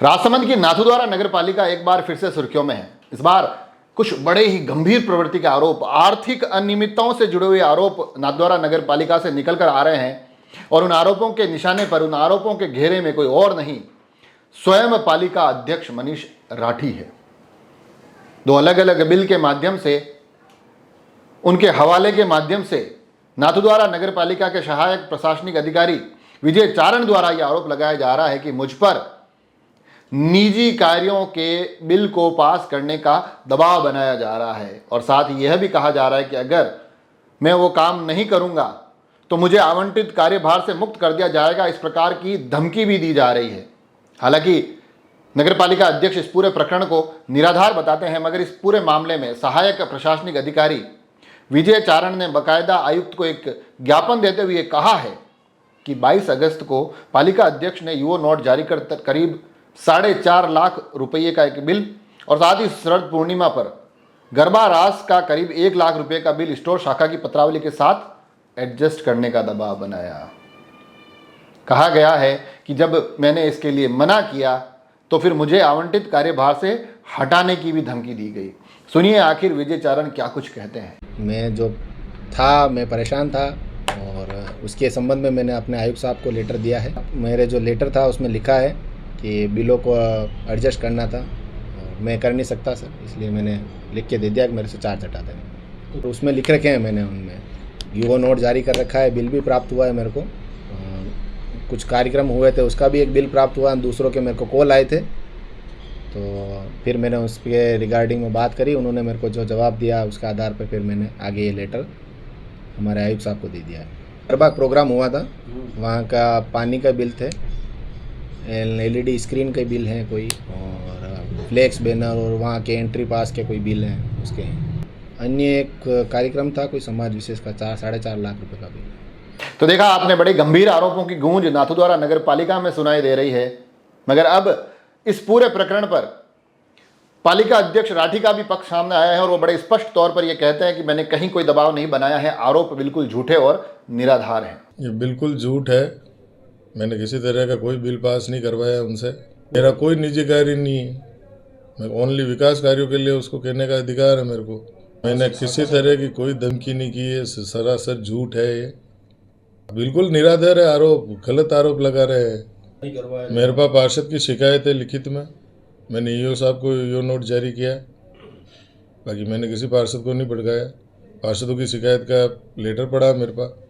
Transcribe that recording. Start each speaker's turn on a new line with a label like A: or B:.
A: राजसमंद की नाथद्वारा नगर पालिका एक बार फिर से सुर्खियों में है। इस बार कुछ बड़े ही गंभीर प्रवृत्ति के आरोप, आर्थिक अनियमितताओं से जुड़े हुए आरोप नाथद्वारा नगर पालिका से निकल कर आ रहे हैं और उन आरोपों के निशाने पर, उन आरोपों के घेरे में कोई और नहीं, स्वयं पालिका अध्यक्ष मनीष राठी है। दो अलग अलग बिल के माध्यम से, उनके हवाले के माध्यम से नाथद्वारा नगर पालिका के सहायक प्रशासनिक अधिकारी विजय चारण द्वारा यह आरोप लगाया जा रहा है कि मुझ पर निजी कार्यों के बिल को पास करने का दबाव बनाया जा रहा है और साथ ही यह भी कहा जा रहा है कि अगर मैं वो काम नहीं करूंगा तो मुझे आवंटित कार्यभार से मुक्त कर दिया जाएगा। इस प्रकार की धमकी भी दी जा रही है। हालांकि नगरपालिका अध्यक्ष इस पूरे प्रकरण को निराधार बताते हैं, मगर इस पूरे मामले में सहायक प्रशासनिक अधिकारी विजय चारण ने बाकायदा आयुक्त को एक ज्ञापन देते हुए कहा है कि 22 अगस्त को पालिका अध्यक्ष ने यूओ नोट जारी कर करीब 4.5 लाख रुपये का एक बिल और साथ ही शरद पूर्णिमा पर गरबा रास का करीब 1 लाख रुपये का बिल स्टोर शाखा की पत्रावली के साथ एडजस्ट करने का दबाव बनाया। कहा गया है कि जब मैंने इसके लिए मना किया तो फिर मुझे आवंटित कार्यभार से हटाने की भी धमकी दी गई। सुनिए आखिर विजय चारण क्या कुछ कहते हैं।
B: मैं परेशान था और उसके संबंध में मैंने अपने आयुक्त साहब को लेटर दिया है। मेरे जो लेटर था उसमें लिखा है कि बिलों को एडजस्ट करना था और मैं कर नहीं सकता सर, इसलिए मैंने लिख के दे दिया कि मेरे से चार्ज हटा दें। तो उसमें लिख रखे हैं मैंने, उनमें यूओ नोट जारी कर रखा है, बिल भी प्राप्त हुआ है मेरे को। कुछ कार्यक्रम हुए थे उसका भी एक बिल प्राप्त हुआ, दूसरों के मेरे को कॉल आए थे, तो फिर मैंने उसके रिगार्डिंग में बात करी। उन्होंने मेरे को जो जवाब दिया उसके आधार पर फिर मैंने आगे ये लेटर हमारे आयुक्त साहब को दे दिया है। गरबा प्रोग्राम हुआ था, वहाँ का पानी का बिल थे, LED स्क्रीन के बिल हैं कोई, और फ्लेक्स बैनर और वहाँ के एंट्री पास के कोई बिल हैं उसके। अन्य एक कार्यक्रम था कोई समाज विशेष का 4-4.5 लाख रुपए का बिल।
A: तो देखा आपने, बड़े गंभीर आरोपों की गूंज नाथद्वारा नगर पालिका में सुनाई दे रही है, मगर अब इस पूरे प्रकरण पर पालिका अध्यक्ष राठी का भी पक्ष सामने आया है और वो बड़े स्पष्ट तौर पर ये कहते हैं कि मैंने कहीं कोई दबाव नहीं बनाया है। आरोप बिल्कुल झूठे और निराधार हैं।
C: ये बिल्कुल झूठ है। मैंने किसी तरह का कोई बिल पास नहीं करवाया उनसे। मेरा कोई निजी कार्य नहीं है, मैं ओनली विकास कार्यों के लिए उसको कहने का अधिकार है मेरे को। मैंने किसी तरह की कोई धमकी नहीं की है, सरासर झूठ है ये, बिल्कुल निराधार है आरोप, गलत आरोप लगा रहे हैं। मेरे पास पार्षद की शिकायत है लिखित में, मैंने ईओ साहब को ईओ नोट जारी किया, बाकी मैंने किसी पार्षद को नहीं भड़काया। पार्षदों की शिकायत का लेटर पड़ा मेरे पास।